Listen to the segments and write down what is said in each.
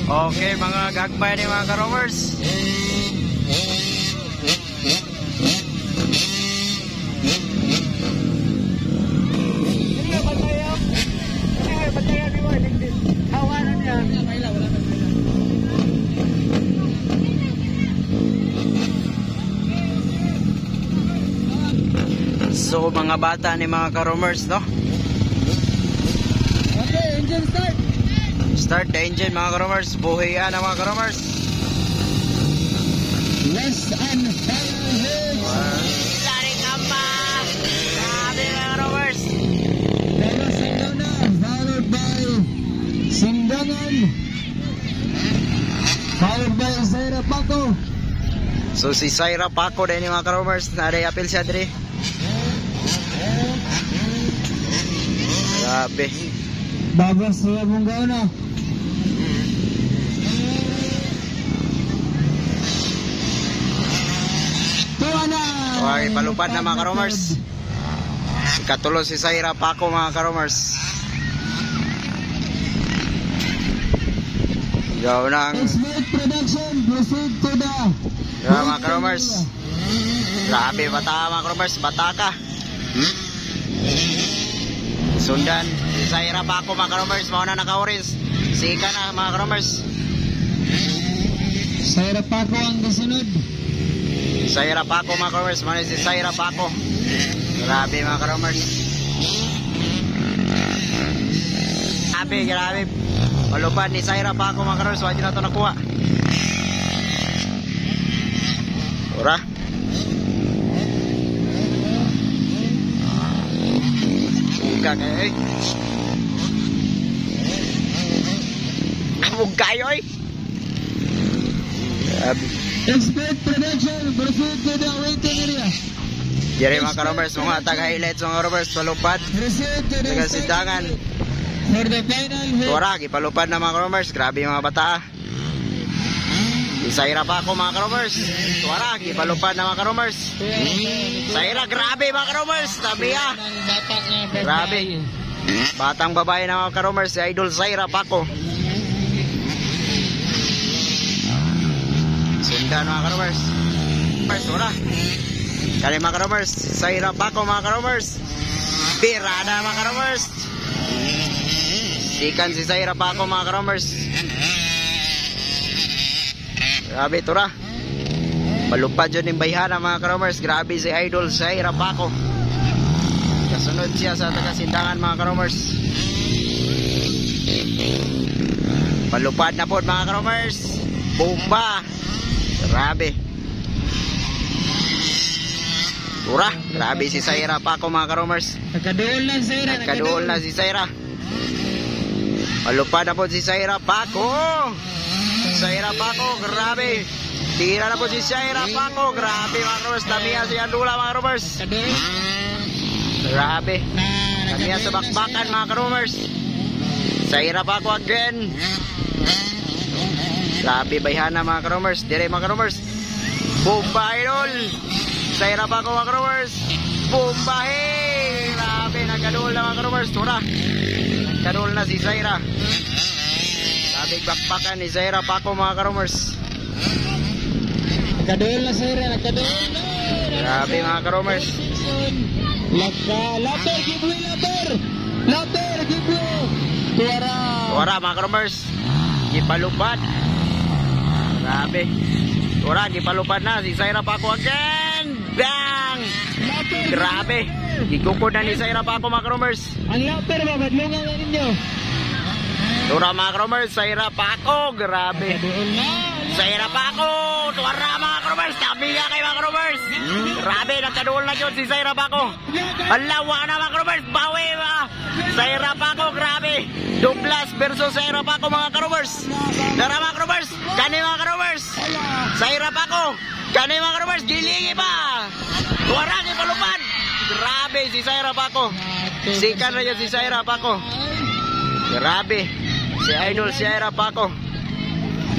Okay, mga gagpay ni mga ka-roamers. So mga bata ni mga ka-roamers, no? Okay, engine start. Start the engine mga ka-roamers. Buhay yan mga ka-roamers. Less and Lari kamba. Grabe mga ka-roamers. Dala Sindana, followed by Sindangan, followed by Zaira Paco. So si Zaira Paco din mga ka-roamers. Nari apil siya diri. Grabe. Babas siya mong gauna. Okay, palupad na mga ka-roamers. Ikatulo si Zaira Paco mga ka-roamers. Ikaw nang Production, proceed to the mga ka-roamers. Grabe bata mga ka-roamers. Bata ka. Sundan si Zaira Paco mga ka-roamers. Mauna naka-orange. Sika na mga ka-roamers. Zaira Paco ang kasunod. Zaira Paco mga ka-roamers. Mauna si Zaira Paco. Grabe mga ka-roamers. Grabe. Malupad ni Zaira Paco mga ka-roamers. Wala na ito nakuha. Ura. Buka kayo eh. Kabog kayo eh. Expect production, proceed to the waiting area. Jere mga ka-roamers, mga taga-highlights mga ka-roamers. Palupad. Proceed to the Taga-Sindangan. for the final hit. Tuwara, ipalupad na mga ka-roamers. Grabe mga bata. Si Zaira Paco mga ka-roamers. Tuwara, ipalupad na mga ka-roamers. Zaira, grabe mga ka-roamers. Tabiya. Grabe. Batang babae na mga ka-roamers. Si Idol Zaira Paco. Sundan mga ka-roamers. Tuwara. Kali mga ka-roamers. Zaira Paco mga ka-roamers. Pirada mga ka-roamers. Sikan si Zaira Paco mga ka-roamers. Grabe ito ra. Malupad yun yung bayhana mga ka-roamers. Grabe si Idol Zaira Paco. Kasunod siya sa taga-Sindangan mga ka-roamers. Malupad na po mga ka-roamers. Bomba. Grabe. Ura. Grabe si Zaira Paco mga ka-roamers. Nagkaduol na Zaira. Nagkaduol na si Zaira. Malupad na po si Zaira Paco. Zaira Paco, grabe. Tira na po si Zaira Paco. Grabe mga ka-roamers. Tamiya si Andula mga ka-roamers. Grabe. Tamiya sa bakbakan mga ka-roamers. Zaira Paco again. Grabe bayhana mga ka-roamers. Dire mga ka-roamers. Bomba idol. Zaira Paco mga ka-roamers. Bomba hey. Grabe. Nagkaduol na mga ka-roamers. Tura. Nagkaduol na si Zaira. Grabe bakbakan ni Zaira Paco mga ka-roamers. Nagkaduol na Zaira. Nagkaduol na. Grabe mga ka-roamers. Later, give way later. Later, give way. Tuwara. Tuwara mga ka-roamers. Gipalupad. Grabe. Tuwara, gipalupad na si Zaira Paco again. Bang! Grabe. Gikukod na ni Zaira Paco mga ka-roamers. Ang later ba? Badlungan na ninyo. Tuwara mga ka-roamers. Zaira Paco. Grabe. Nagkaduol na. Zaira Paco. Tuwara mga ka-roamers. Tabiya kay mga ka-roamers. Grabe. Nagkaduol na yun si Zaira Paco. Alawa na mga ka-roamers. Bawi ba? Zaira Paco. Grabe. Douglas versus Zaira Paco mga ka-roamers. Tara mga ka-roamers. Kani mga ka-roamers. Zaira Paco. Kani mga ka-roamers. Gilingi pa. Tuwara kay palupad. Grabe si Zaira Paco. Sikan na yun si Zaira Paco. Grabe. Si Idol Zaira Paco.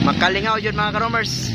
Makalingaw yun mga ka-roamers.